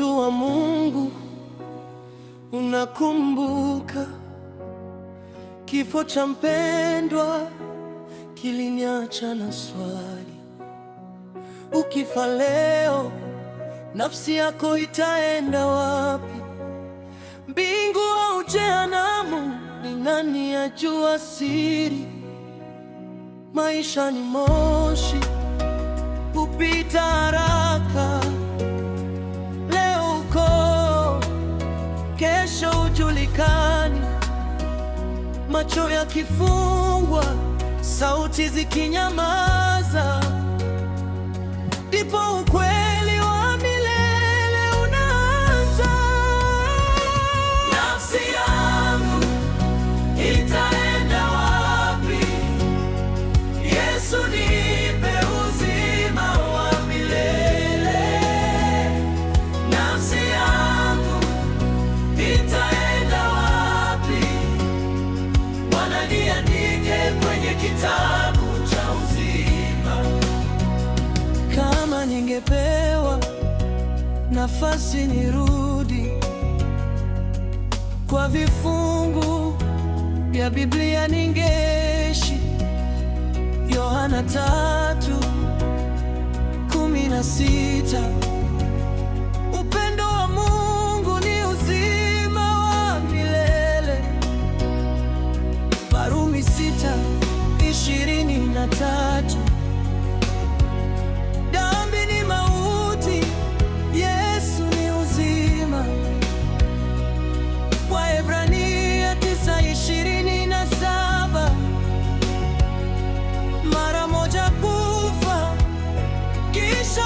Mtu wa Mungu, unakumbuka kifo cha mpendwa kiliniacha na swali. Ukifa leo, nafsi yako itaenda wapi? Mbingu au jehanamu? Ni nani ajua siri? Maisha ni moshi, hupita haraka. Leo uko, kesho hujulikani. Macho yakifungwa, sauti zikinyamaza, ndipo ukweli wa milele unaanza. Nafsi yangu itaenda wapi? Yesu, nipe uzima wa milele. Nafsi yangu itaenda wapi? Bwana, niandike kwenye kitabu cha uzima. Kama ningepewa nafasi nirudi kwa vifungu vya Biblia, ningeishi Yohana 3:16. Upendo wa Mungu ni uzima wa milele. Warumi 6:23. Dhambi ni mauti, Yesu ni uzima. Waebrania 9:27. Mara moja kufa, kisha